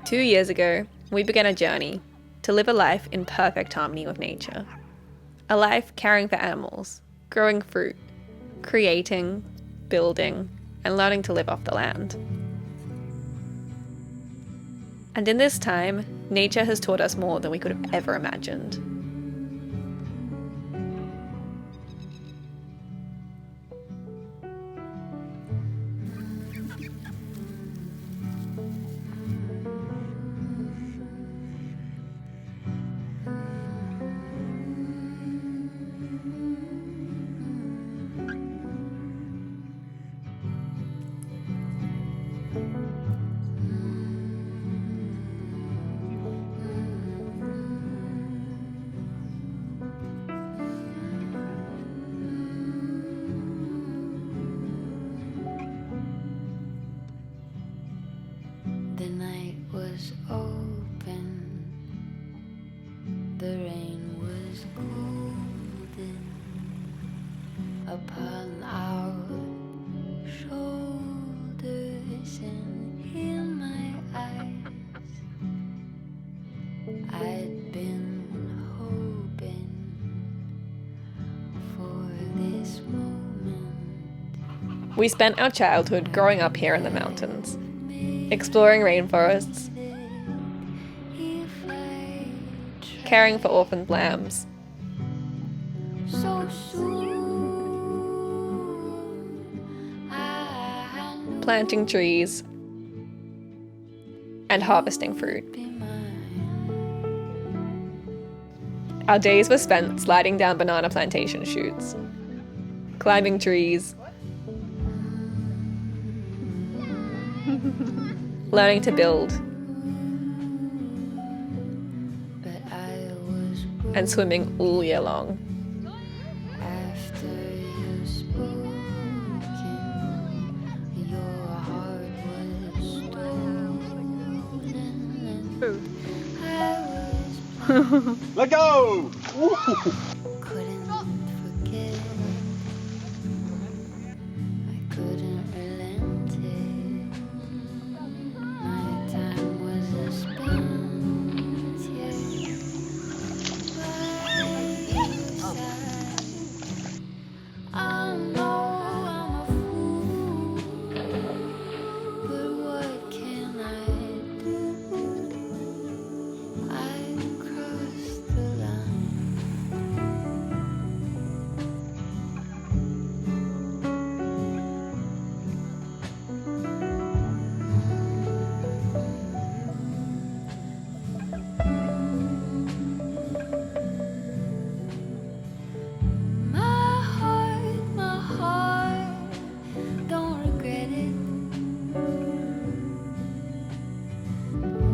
2 years ago, we began a journey to live a life in perfect harmony with nature. A life caring for animals, growing fruit, creating, building, and learning to live off the land. And in this time, nature has taught us more than we could have ever imagined. The night was open, the rain was golden upon our shoulders and in my eyes. I'd been hoping for this moment. We spent our childhood growing up here in the mountains, exploring rainforests, caring for orphaned lambs, So soon planting trees, and harvesting fruit. Our days were spent sliding down banana plantation chutes, climbing trees, learning to build, and swimming all year long. after you spoken, your heart was stolen. I Let go! couldn't forget. I couldn't relent it. My time was spent here by your side. I know I'm a fool, but what can I do? I crossed the line. My heart, don't regret it.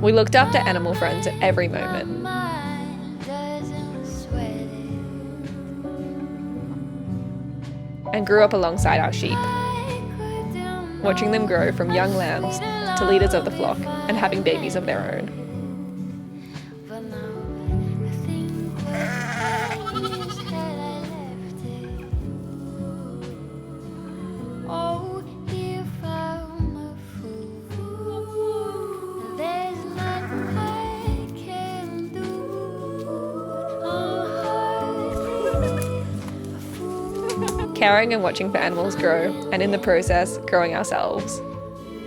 We looked after animal friends at every moment, Mind doesn't sweat it. and grew up alongside our sheep, I couldn't watching them grow from young lambs to leaders of the flock and having babies of their own. but now I think where I wish that I left it. Oh, if I'm a fool, there's nothing I can do. I'm hardly a fool. Caring and watching for animals grow, and in the process, growing ourselves.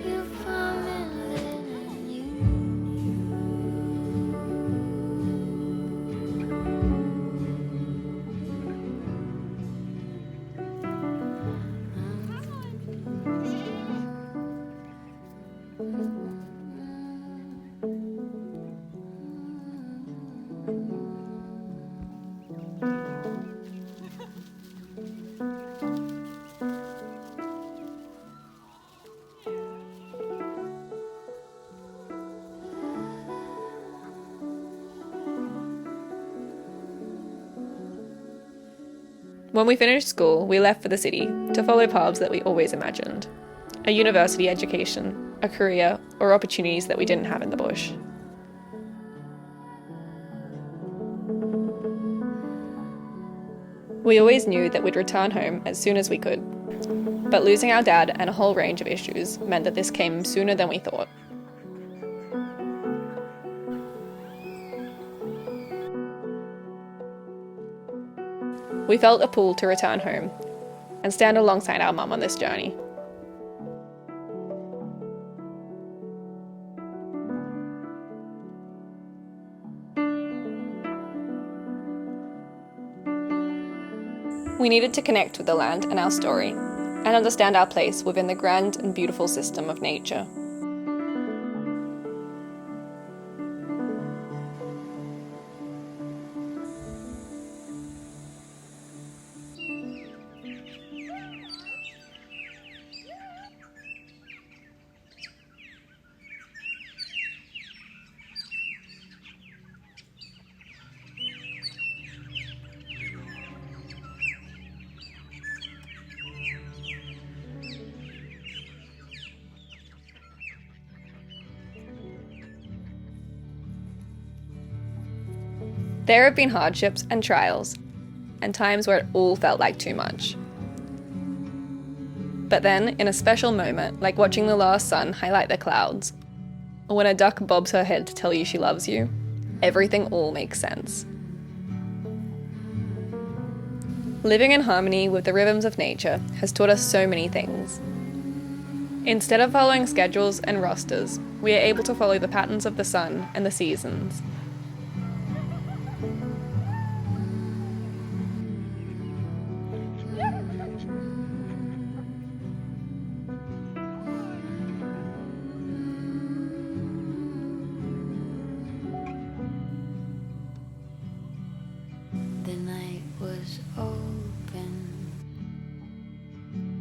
If I'm in you. When we finished school, we left for the city to follow paths that we always imagined. A university education, a career, or opportunities that we didn't have in the bush. We always knew that we'd return home as soon as we could, but losing our dad and a whole range of issues meant that this came sooner than we thought. We felt a pull to return home and stand alongside our mum on this journey. We needed to connect with the land and our story, and understand our place within the grand and beautiful system of nature. There have been hardships and trials, and times where it all felt like too much. But then, in a special moment, like watching the last sun highlight the clouds, or when a duck bobs her head to tell you she loves you, everything all makes sense. Living in harmony with the rhythms of nature has taught us so many things. Instead of following schedules and rosters, we are able to follow the patterns of the sun and the seasons. The night was open,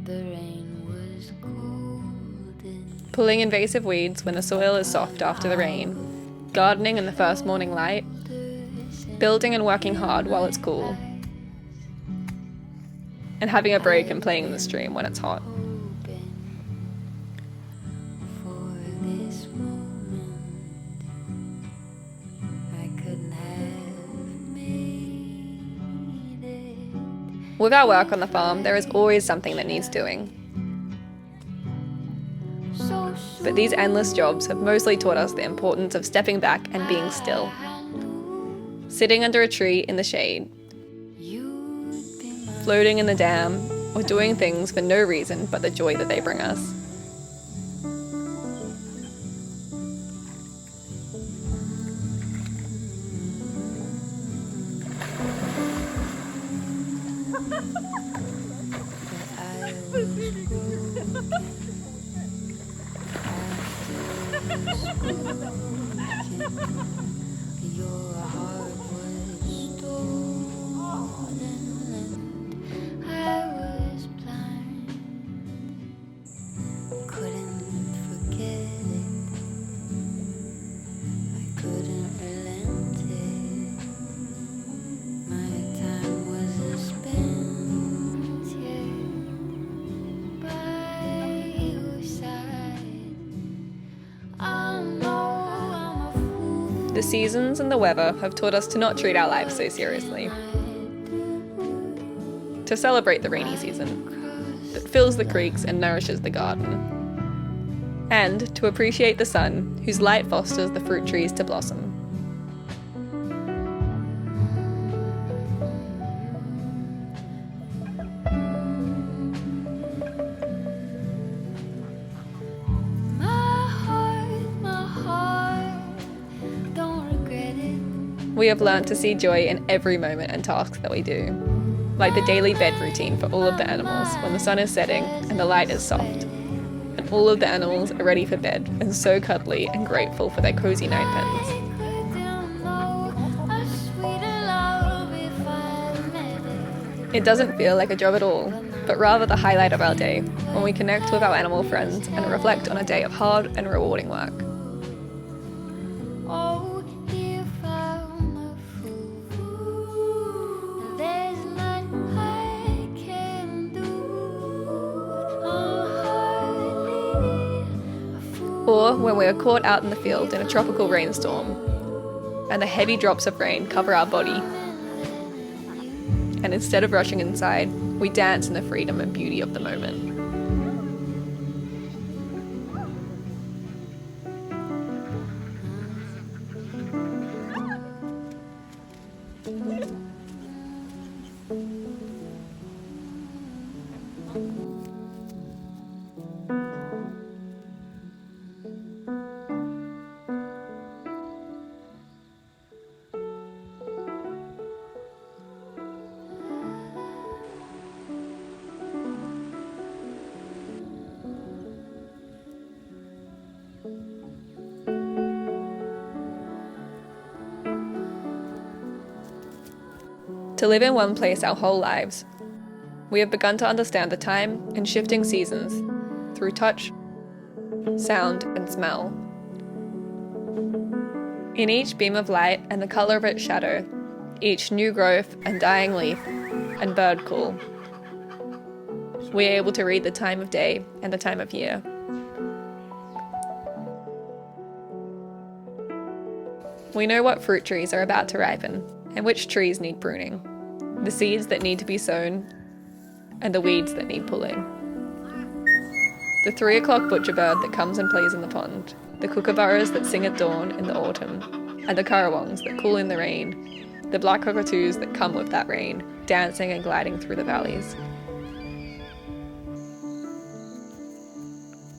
the rain was golden. Pulling invasive weeds when the soil is soft after the rain, gardening in the first morning light, building and working hard while it's cool, and having a break and playing in the stream when it's hot. For this moment, I couldn't have made it. With our work on the farm, there is always something that needs doing. So But these endless jobs have mostly taught us the importance of stepping back and being still. Sitting under a tree in the shade, you'd be mine. floating in the dam, or doing things for no reason but the joy that they bring us. I was broken your heart was stolen and I was blind. Couldn't forget it. I couldn't relent it. My time wasn't spent yet by your side. I know I'm a fool. The seasons and the weather have taught us to not treat our lives so seriously. To celebrate the rainy season that fills the creeks and nourishes the garden. And to appreciate the sun, whose light fosters the fruit trees to blossom. My heart, don't regret it. We have learnt to see joy in every moment and task that we do, like the daily bed routine for all of the animals when the sun is setting and the light is soft, and all of the animals are ready for bed and so cuddly and grateful for their cozy night pens. Couldn't know a sweeter love if I met it. It doesn't feel like a job at all, but rather the highlight of our day, when we connect with our animal friends and reflect on a day of hard and rewarding work. Oh, if I'm a fool, there's nothing I can do. I'm hardly a fool. Or when we are caught out in the field in a tropical rainstorm, and the heavy drops of rain cover our body, and instead of rushing inside, we dance in the freedom and beauty of the moment. To live in one place our whole lives, we have begun to understand the time and shifting seasons through touch, sound, and smell. In each beam of light and the colour of its shadow, each new growth and dying leaf and bird call, we are able to read the time of day and the time of year. We know what fruit trees are about to ripen and which trees need pruning, the seeds that need to be sown and the weeds that need pulling. The 3 o'clock butcher bird that comes and plays in the pond, the kookaburras that sing at dawn in the autumn, and the currawongs that cool in the rain, the black cockatoos that come with that rain, dancing and gliding through the valleys.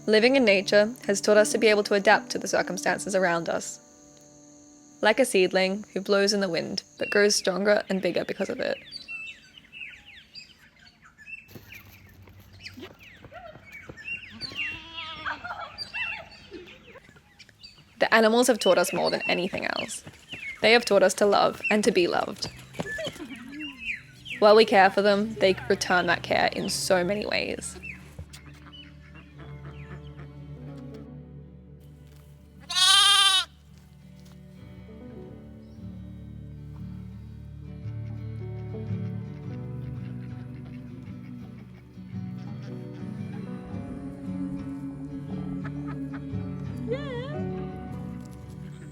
Living in nature has taught us to be able to adapt to the circumstances around us. Like a seedling who blows in the wind but grows stronger and bigger because of it. The animals have taught us more than anything else. They have taught us to love and to be loved. While we care for them, they return that care in so many ways.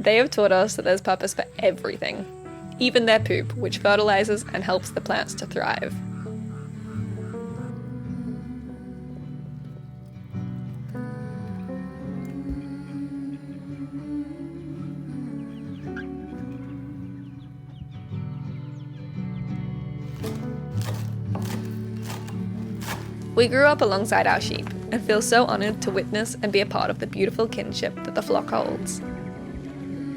They have taught us that there's purpose for everything, even their poop, which fertilizes and helps the plants to thrive. We grew up alongside our sheep and feel so honoured to witness and be a part of the beautiful kinship that the flock holds.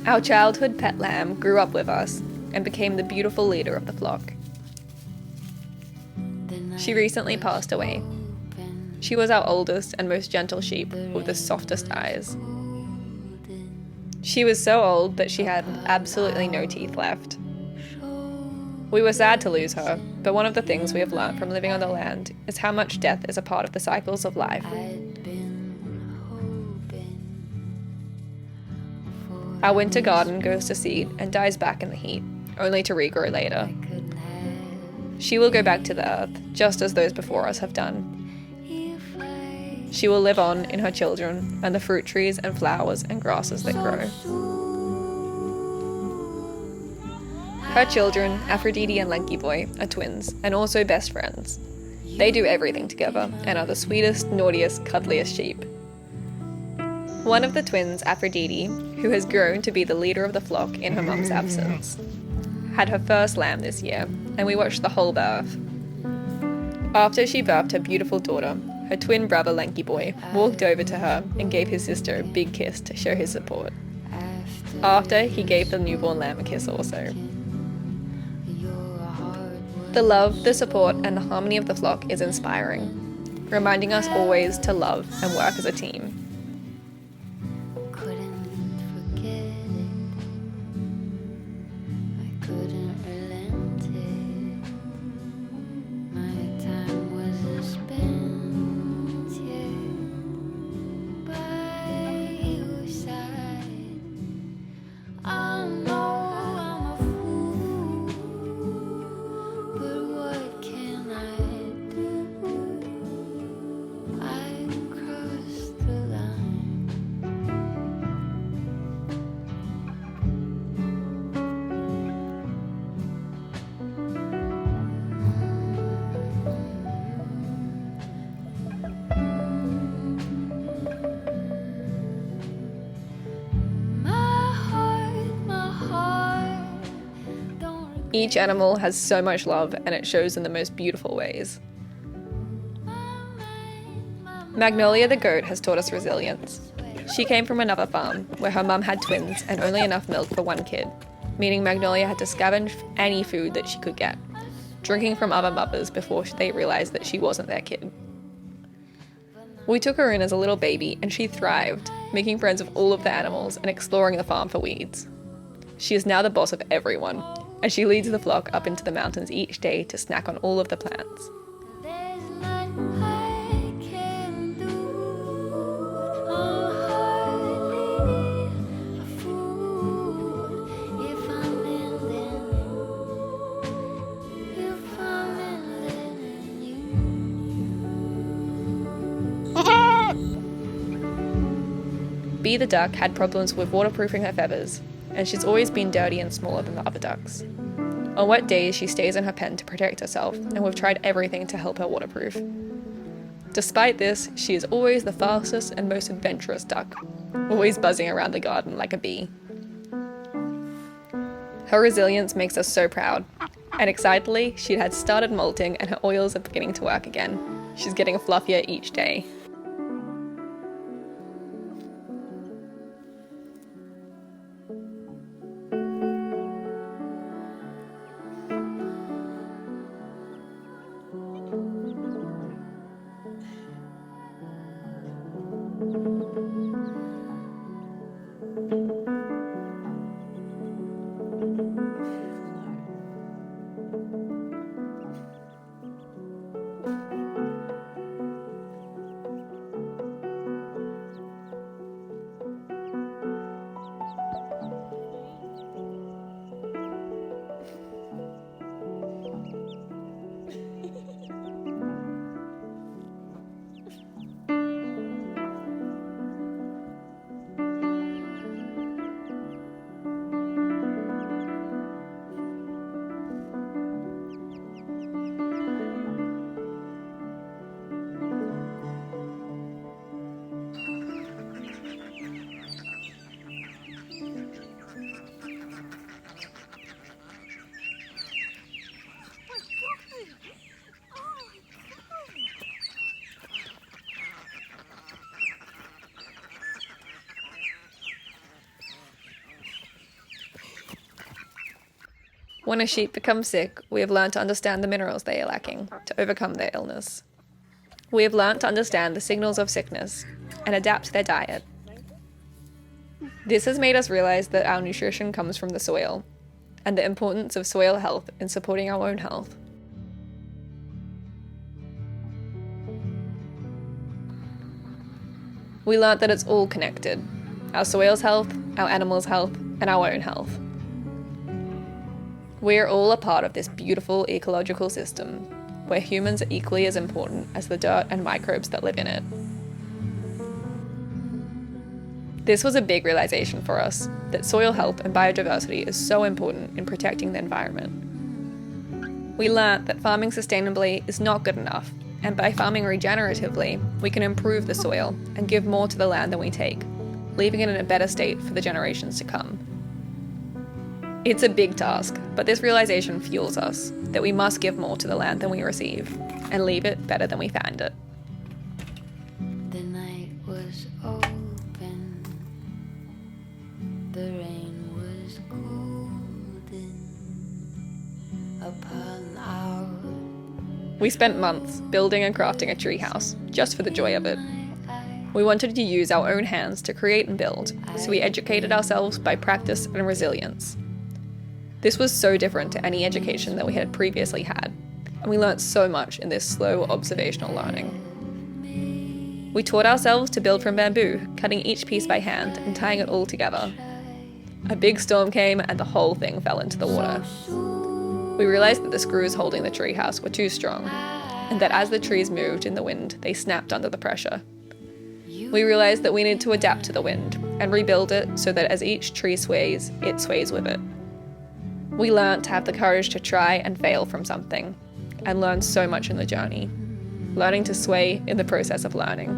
Our childhood pet lamb grew up with us and became the beautiful leader of the flock. She recently passed away. She was our oldest and most gentle sheep with the softest eyes. She was so old that she had absolutely no teeth left. We were sad to lose her, but one of the things we have learnt from living on the land is how much death is a part of the cycles of life. Our winter garden goes to seed and dies back in the heat, only to regrow later. She will go back to the earth, just as those before us have done. She will live on in her children and the fruit trees and flowers and grasses that grow. Her children, Aphrodite and Lanky Boy, are twins and also best friends. They do everything together and are the sweetest, naughtiest, cuddliest sheep. One of the twins, Aphrodite, who has grown to be the leader of the flock in her mum's absence, had her first lamb this year, and we watched the whole birth. After she birthed her beautiful daughter, her twin brother Lanky Boy walked over to her and gave his sister a big kiss to show his support. After, he gave the newborn lamb a kiss also. The love, the support, and the harmony of the flock is inspiring, reminding us always to love and work as a team. Each animal has so much love and it shows in the most beautiful ways. Magnolia the goat has taught us resilience. She came from another farm where her mum had twins and only enough milk for one kid, meaning Magnolia had to scavenge any food that she could get, drinking from other mothers before they realised that she wasn't their kid. We took her in as a little baby and she thrived, making friends with all of the animals and exploring the farm for weeds. She is now the boss of everyone, and she leads the flock up into the mountains each day to snack on all of the plants. There's not I can do. I'm hardly a fool if I'm in you. Bee the duck had problems with waterproofing her feathers, and she's always been dirty and smaller than the other ducks. On wet days, she stays in her pen to protect herself, and we've tried everything to help her waterproof. Despite this, she is always the fastest and most adventurous duck, always buzzing around the garden like a bee. Her resilience makes us so proud, and excitedly, she had started molting and her oils are beginning to work again. She's getting fluffier each day. When a sheep becomes sick, we have learned to understand the minerals they are lacking to overcome their illness. We have learned to understand the signals of sickness and adapt their diet. This has made us realize that our nutrition comes from the soil and the importance of soil health in supporting our own health. We learnt that it's all connected: our soil's health, our animals' health, and our own health. We are all a part of this beautiful ecological system, where humans are equally as important as the dirt and microbes that live in it. This was a big realization for us, that soil health and biodiversity is so important in protecting the environment. We learnt that farming sustainably is not good enough, and by farming regeneratively, we can improve the soil and give more to the land than we take, leaving it in a better state for the generations to come. It's a big task, but this realization fuels us that we must give more to the land than we receive, and leave it better than we found it. The night was open, the rain was golden upon our. We spent months building and crafting a treehouse, just for the joy of it. We wanted to use our own hands to create and build, so we educated ourselves by practice and resilience. This was so different to any education that we had previously had, and we learnt so much in this slow observational learning. We taught ourselves to build from bamboo, cutting each piece by hand and tying it all together. A big storm came and the whole thing fell into the water. We realized that the screws holding the treehouse were too strong, and that as the trees moved in the wind, they snapped under the pressure. We realized that we needed to adapt to the wind and rebuild it so that as each tree sways, it sways with it. We learnt to have the courage to try and fail from something, and learn so much in the journey, learning to sway in the process of learning.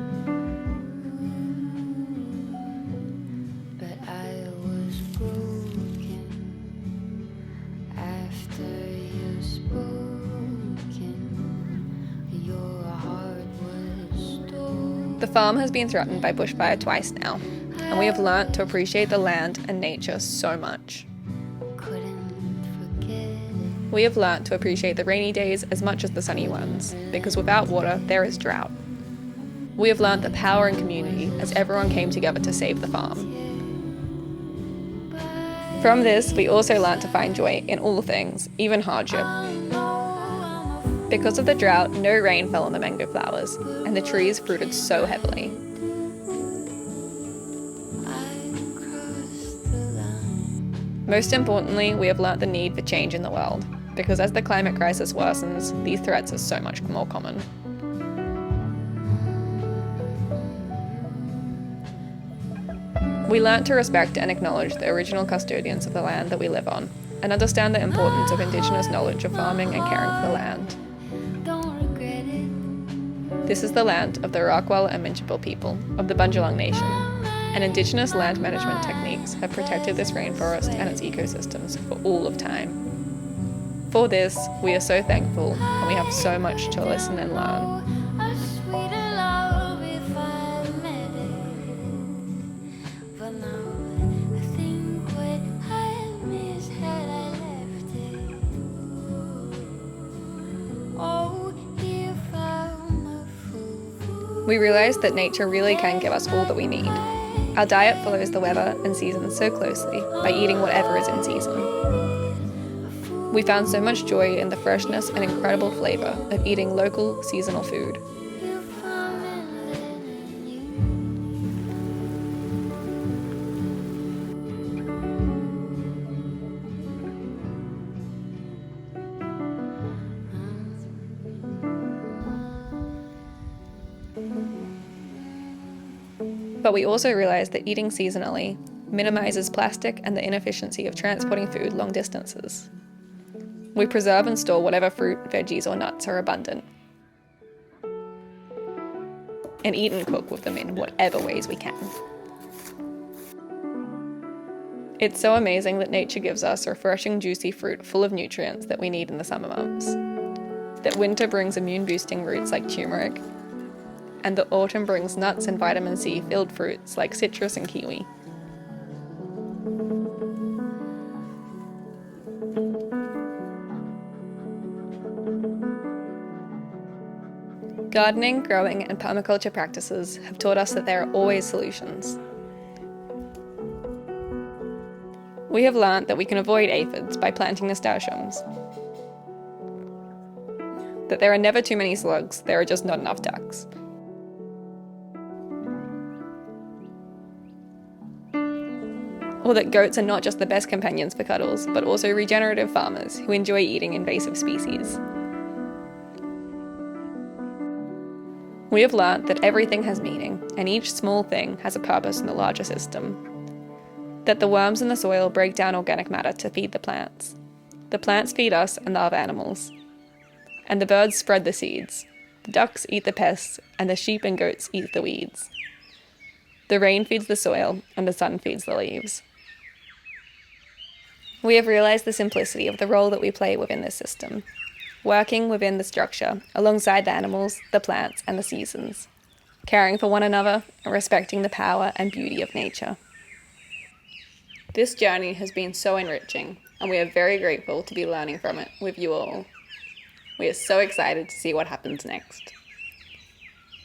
But I was broken after you spoken. Your heart was stolen. The farm has been threatened by bushfire twice now, and we have learnt to appreciate the land and nature so much. We have learnt to appreciate the rainy days as much as the sunny ones, because without water, there is drought. We have learnt the power in community as everyone came together to save the farm. From this, we also learnt to find joy in all things, even hardship. Because of the drought, no rain fell on the mango flowers, and the trees fruited so heavily. Most importantly, we have learnt the need for change in the world, because as the climate crisis worsens, these threats are so much more common. We learnt to respect and acknowledge the original custodians of the land that we live on, and understand the importance of Indigenous knowledge of farming and caring for the land. This is the land of the Arakwal and Minjungbal People of the Bundjalung Nation, and Indigenous land management techniques have protected this rainforest and its ecosystems for all of time. For this, we are so thankful, and we have so much to listen and learn. We realised that nature really can give us all that we need. Our diet follows the weather and seasons so closely by eating whatever is in season. We found so much joy in the freshness and incredible flavour of eating local, seasonal food. But we also realised that eating seasonally minimises plastic and the inefficiency of transporting food long distances. We preserve and store whatever fruit, veggies or nuts are abundant, and eat and cook with them in whatever ways we can. It's so amazing that nature gives us refreshing, juicy fruit full of nutrients that we need in the summer months, that winter brings immune-boosting roots like turmeric, and the autumn brings nuts and vitamin C filled fruits like citrus and kiwi. Gardening, growing and permaculture practices have taught us that there are always solutions. We have learnt that we can avoid aphids by planting nasturtiums, that there are never too many slugs, there are just not enough ducks. Or that goats are not just the best companions for cuddles, but also regenerative farmers who enjoy eating invasive species. We have learnt that everything has meaning, and each small thing has a purpose in the larger system. That the worms in the soil break down organic matter to feed the plants. The plants feed us and the other animals. And the birds spread the seeds. The ducks eat the pests, and the sheep and goats eat the weeds. The rain feeds the soil, and the sun feeds the leaves. We have realised the simplicity of the role that we play within this system, working within the structure alongside the animals, the plants and the seasons, caring for one another and respecting the power and beauty of nature. This journey has been so enriching, and we are very grateful to be learning from it with you all. We are so excited to see what happens next.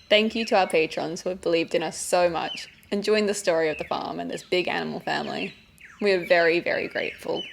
Thank you to our patrons who have believed in us so much and joined the story of the farm and this big animal family. We are very, very grateful.